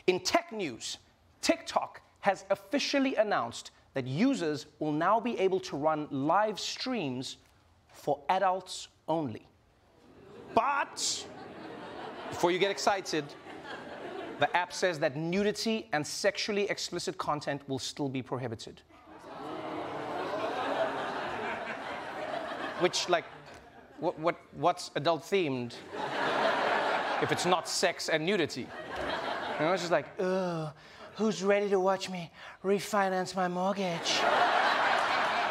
In tech news, TikTok has officially announced that users will now be able to run live streams for adults only. But, before you get excited, the app says that nudity and sexually explicit content will still be prohibited. Which, like, what's adult-themed if it's not sex and nudity? You know, it's just like, ugh, who's ready to watch me refinance my mortgage?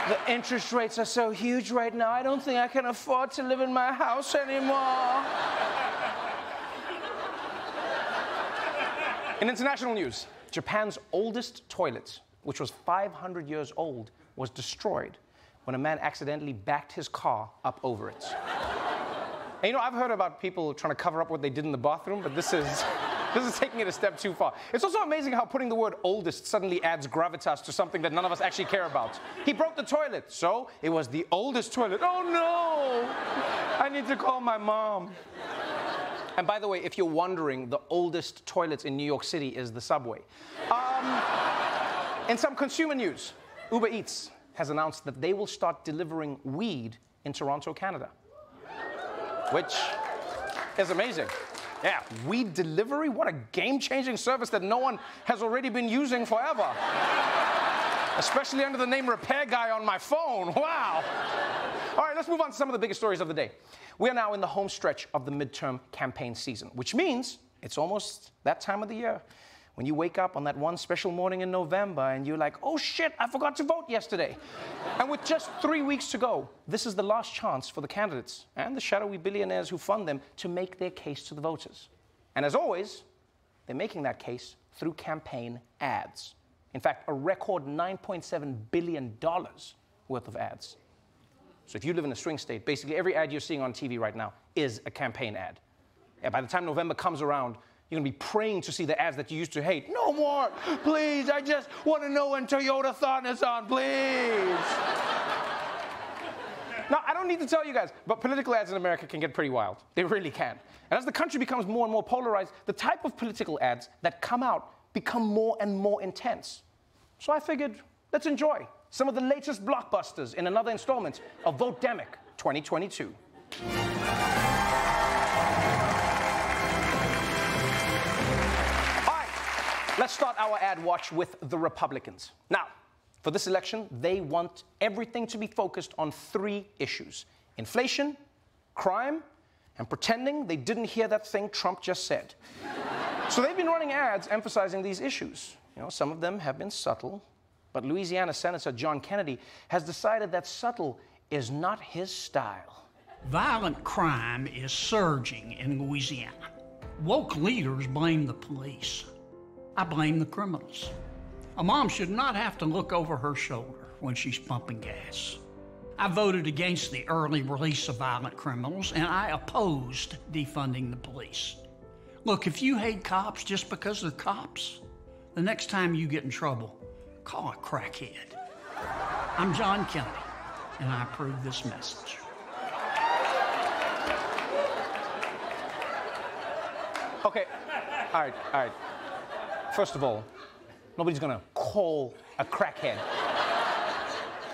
The interest rates are so huge right now, I don't think I can afford to live in my house anymore. In international news, Japan's oldest toilet, which was 500 years old, was destroyed when a man accidentally backed his car up over it. And you know, I've heard about people trying to cover up what they did in the bathroom, but this is taking it a step too far. It's also amazing how putting the word oldest suddenly adds gravitas to something that none of us actually care about. He broke the toilet, so it was the oldest toilet. Oh no! I need to call my mom. And by the way, if you're wondering, the oldest toilet in New York City is the subway. In some consumer news, Uber Eats has announced that they will start delivering weed in Toronto, Canada. Which is amazing. Yeah, weed delivery? What a game-changing service that no one has already been using forever. Especially under the name Repair Guy on my phone. Wow. All right, let's move on to some of the biggest stories of the day. We are now in the home stretch of the midterm campaign season, which means it's almost that time of the year when you wake up on that one special morning in November and you're like, oh shit, I forgot to vote yesterday. And with just 3 weeks to go, this is the last chance for the candidates and the shadowy billionaires who fund them to make their case to the voters. And as always, they're making that case through campaign ads. In fact, a record $9.7 billion worth of ads. So if you live in a swing state, basically every ad you're seeing on TV right now is a campaign ad. And by the time November comes around, you're going to be praying to see the ads that you used to hate. No more, please, I just want to know when Toyota-thon is on, please. Now, I don't need to tell you guys, but political ads in America can get pretty wild. They really can. And as the country becomes more and more polarized, the type of political ads that come out become more and more intense. So I figured, let's enjoy some of the latest blockbusters in another installment of Vote-demic 2022. Let's start our ad watch with the Republicans. Now, for this election, they want everything to be focused on 3 issues: inflation, crime, and pretending they didn't hear that thing Trump just said. So they've been running ads emphasizing these issues. You know, some of them have been subtle, but Louisiana Senator John Kennedy has decided that subtle is not his style. Violent crime is surging in Louisiana. Woke leaders blame the police. I blame the criminals. A mom should not have to look over her shoulder when she's pumping gas. I voted against the early release of violent criminals, and I opposed defunding the police. Look, if you hate cops just because they're cops, the next time you get in trouble, call a crackhead. I'm John Kennedy, and I approve this message. Okay, all right. First of all, nobody's gonna call a crackhead.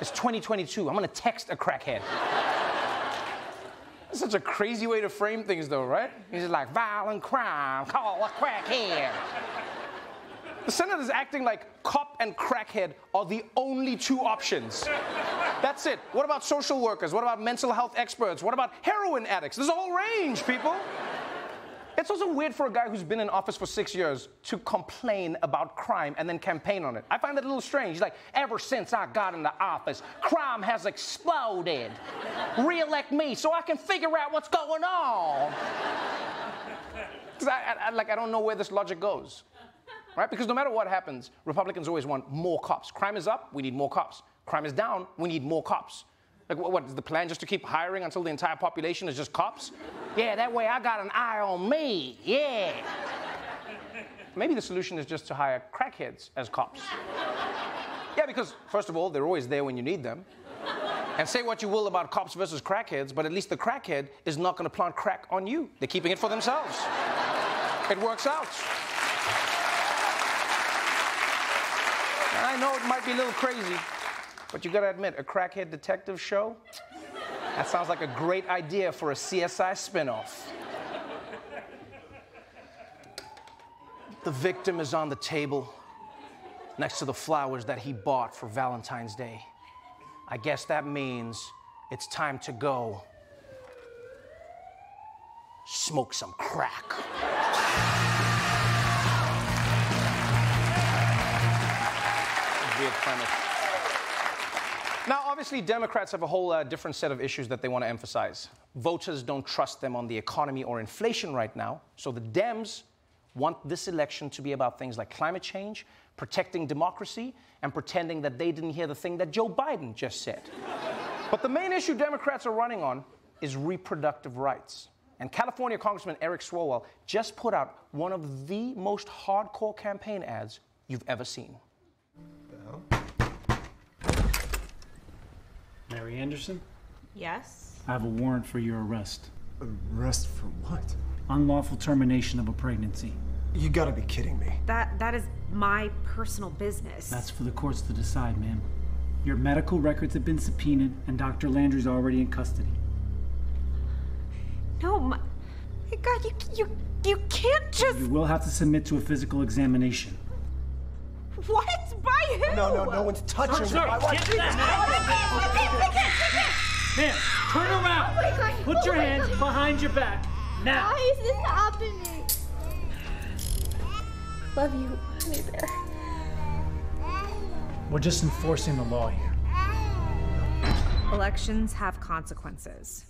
It's 2022, I'm gonna text a crackhead. That's such a crazy way to frame things though, right? He's just like, violent crime, call a crackhead. The Senate is acting like cop and crackhead are the only 2 options. That's it. What about social workers? What about mental health experts? What about heroin addicts? There's a whole range, people. It's also weird for a guy who's been in office for 6 years to complain about crime and then campaign on it. I find that a little strange. He's like, ever since I got into office, crime has exploded. Re-elect me so I can figure out what's going on. Because I don't know where this logic goes. Right? Because no matter what happens, Republicans always want more cops. Crime is up, we need more cops. Crime is down, we need more cops. Like, what is the plan, just to keep hiring until the entire population is just cops? Yeah, that way I got an eye on me, yeah. Maybe the solution is just to hire crackheads as cops. Yeah, because, first of all, they're always there when you need them. And say what you will about cops versus crackheads, but at least the crackhead is not going to plant crack on you. They're keeping it for themselves. It works out. I know it might be a little crazy, but you gotta admit, a crackhead detective show? That sounds like a great idea for a CSI spinoff. The victim is on the table next to the flowers that he bought for Valentine's Day. I guess that means it's time to go smoke some crack. Weird premise. Now, obviously, Democrats have a whole different set of issues that they want to emphasize. Voters don't trust them on the economy or inflation right now, so the Dems want this election to be about things like climate change, protecting democracy, and pretending that they didn't hear the thing that Joe Biden just said. But the main issue Democrats are running on is reproductive rights. And California Congressman Eric Swalwell just put out one of the most hardcore campaign ads you've ever seen. Mary Anderson? Yes? I have a warrant for your arrest. Arrest for what? Unlawful termination of a pregnancy. You gotta be kidding me. That is my personal business. That's for the courts to decide, ma'am. Your medical records have been subpoenaed, and Dr. Landry's already in custody. No, my God, you can't just... You will have to submit to a physical examination. What? By who? No one's touching me. Ma'am, turn around. Put your hands behind your back. Now. Why is this happening? Love you, honey bear. We're just enforcing the law here. Elections have consequences.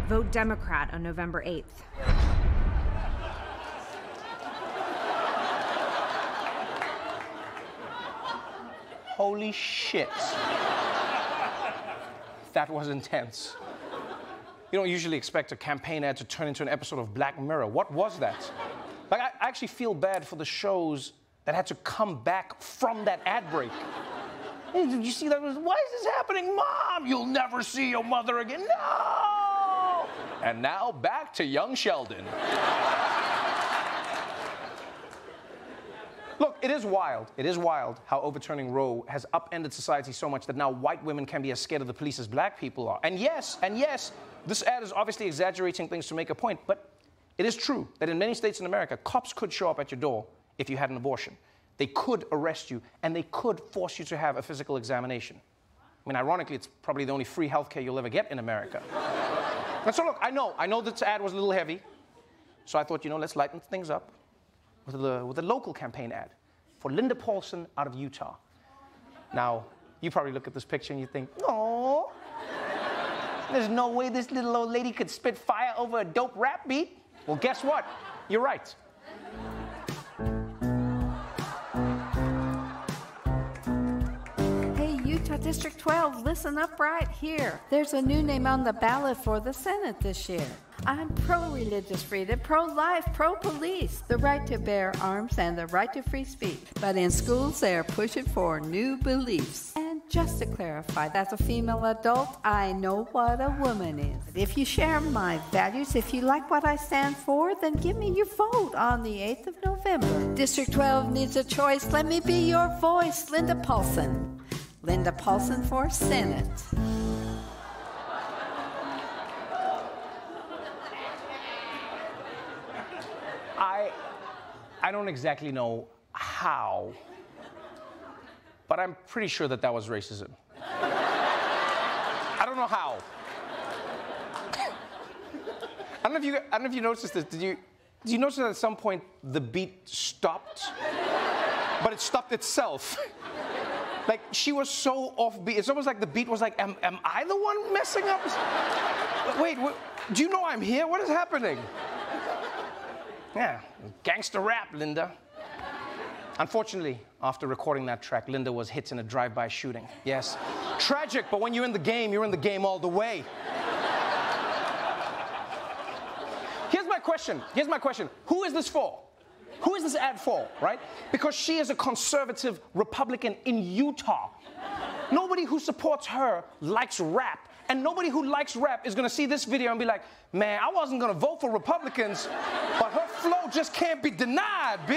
Vote Democrat on November 8th. Holy shit. That was intense. You don't usually expect a campaign ad to turn into an episode of Black Mirror. What was that? Like, I actually feel bad for the shows that had to come back from that ad break. Hey, did you see that? Why is this happening? Mom, you'll never see your mother again. No! And now back to young Sheldon. Look, it is wild how overturning Roe has upended society so much that now white women can be as scared of the police as black people are. And yes, this ad is obviously exaggerating things to make a point, but it is true that in many states in America, cops could show up at your door if you had an abortion. They could arrest you, and they could force you to have a physical examination. I mean, ironically, it's probably the only free healthcare you'll ever get in America. And so look, I know this ad was a little heavy, so I thought, let's lighten things up with a local campaign ad for Linda Paulson out of Utah. Now, you probably look at this picture and you think, oh, there's no way this little old lady could spit fire over a dope rap beat. Well, guess what? You're right. Hey, Utah District 12, listen up right here. There's a new name on the ballot for the Senate this year. I'm pro-religious freedom, pro-life, pro-police, the right to bear arms and the right to free speech. But in schools, they're pushing for new beliefs. And just to clarify, as a female adult, I know what a woman is. If you share my values, if you like what I stand for, then give me your vote on the 8th of November. District 12 needs a choice. Let me be your voice, Linda Paulson. Linda Paulson for Senate. I don't exactly know how, but I'm pretty sure that was racism. I don't know how. I don't know if you noticed this. Did you notice that at some point the beat stopped? But it stopped itself. Like, she was so offbeat. It's almost like the beat was like, am I the one messing up? Wait, do you know I'm here? What is happening? Yeah, gangster rap, Linda. Unfortunately, after recording that track, Linda was hit in a drive-by shooting. Yes, tragic, but when you're in the game all the way. Here's my question. Who is this for? Who is this ad for, right? Because she is a conservative Republican in Utah. Nobody who supports her likes rap. And nobody who likes rap is gonna see this video and be like, man, I wasn't gonna vote for Republicans, but her flow just can't be denied, B.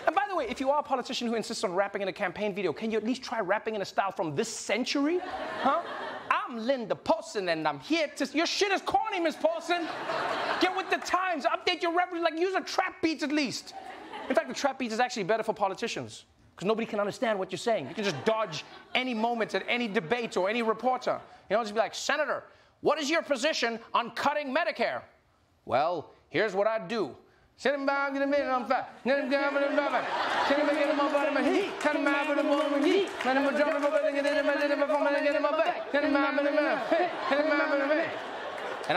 And by the way, way, if you are a politician who insists on rapping in a campaign video, can you at least try rapping in a style from this century? Huh? I'm Linda Paulson, and I'm here to... Your shit is corny, Miss Paulson. Get with the times. Update your rap. Like, use a trap beats at least. In fact, the trap beats is actually better for politicians because nobody can understand what you're saying. You can just dodge any moment at any debate or any reporter. You know, just be like, Senator, what is your position on cutting Medicare? Well, here's what I do. And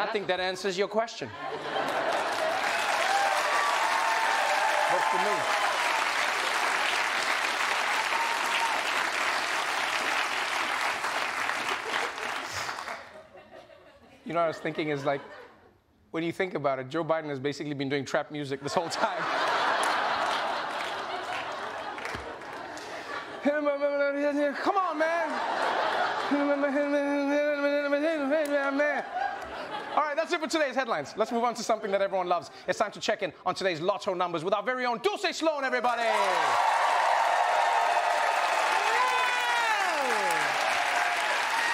I think that answers your question. Vote for me. You know what I was thinking is like, when you think about it, Joe Biden has basically been doing trap music this whole time. Come on, man. All right, that's it for today's headlines. Let's move on to something that everyone loves. It's time to check in on today's lotto numbers with our very own Dulce Sloan, everybody.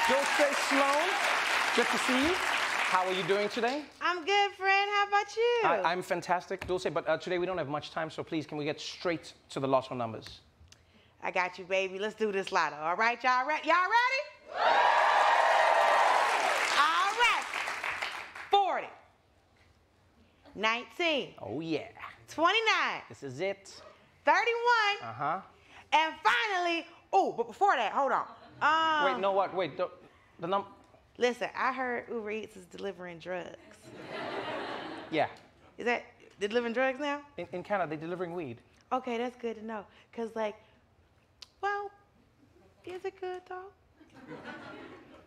Dulce Sloan, good to see you. How are you doing today? I'm good, friend. How about you? I'm fantastic, Dulce, but today we don't have much time, so please, can we get straight to the lotto numbers? I got you, baby. Let's do this lotto. All right, y'all ready? Y'all ready? All right. 40. 19. Oh, yeah. 29. This is it. 31. Uh-huh. And finally, oh, but before that, hold on. Wait, no, what? Wait, the number... Listen, I heard Uber Eats is delivering drugs. Yeah. Is that delivering drugs now? In Canada, they're delivering weed. Okay, that's good to know. Because, like, well, is it good, though?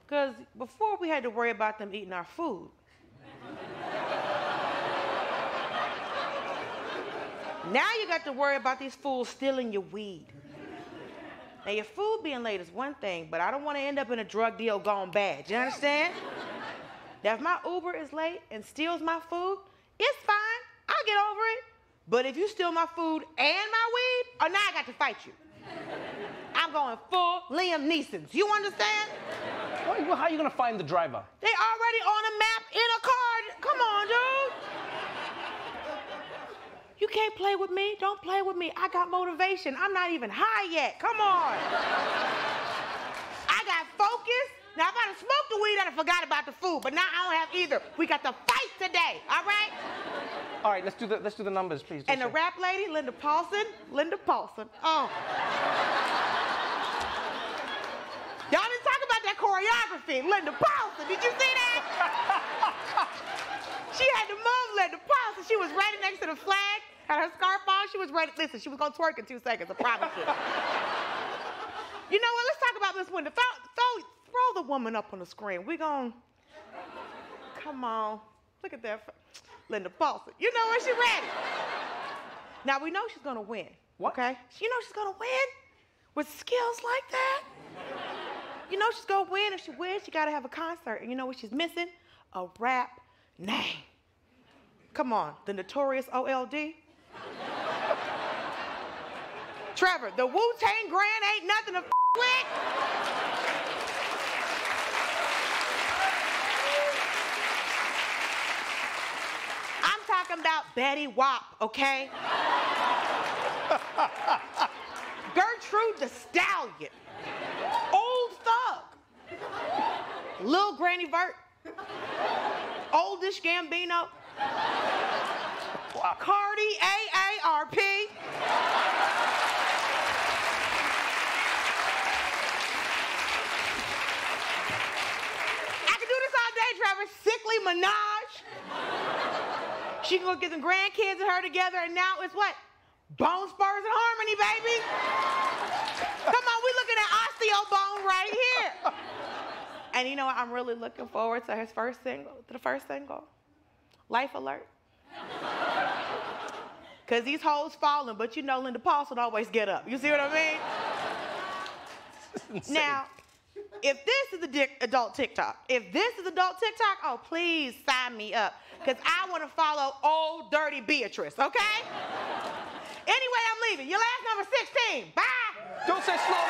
Because before we had to worry about them eating our food. Now you got to worry about these fools stealing your weed. Now, your food being late is one thing, but I don't want to end up in a drug deal gone bad. You understand? Now, if my Uber is late and steals my food, it's fine. I'll get over it. But if you steal my food and my weed, oh, now I got to fight you. I'm going full Liam Neeson. You understand? Well, how are you going to find the driver? They already on a map in a car. Come on, dude. You can't play with me. Don't play with me. I got motivation. I'm not even high yet. Come on. I got focus. Now, if I'd have smoked the weed, I'd have forgot about the food. But now I don't have either. We got to fight today. All right? All right, let's do the numbers, please. And the rap lady, Linda Paulson. Linda Paulson. Oh. Y'all didn't talk about that choreography. Linda Paulson. Did you see that? She had to move Linda Paulson. She was right next to the flag. Had her scarf on. She was ready. Listen, she was going to twerk in 2 seconds. I promise you. You know what? Let's talk about this window. Throw the woman up on the screen. We going to... Come on. Look at that. Linda Paulson. You know what? She's ready. Now, we know she's going to win. What? Okay? You know she's going to win with skills like that. You know she's going to win. If she wins, she got to have a concert. And you know what she's missing? A rap name. Come on. The notorious OLD. Trevor, the Wu-Tang Grand ain't nothing to with. I'm talking about Betty Wap, okay? Gertrude the Stallion. Old Thug. Lil Granny Vert. Oldish Gambino. Cardi AARP. I can do this all day, Trevor. Sickly Minaj. She can go get some grandkids and her together, and now it's what? Bone Spurs and Harmony, baby. Come on, we looking at Osteobone right here. And you know what? I'm really looking forward to the first single, Life Alert. Because these hoes falling, but you know Linda Paulson always get up. You see what I mean? Now, if this is adult TikTok, oh, please sign me up. Because I want to follow old dirty Beatrice, okay? Anyway, I'm leaving. Your last number 16. Bye. Don't say slow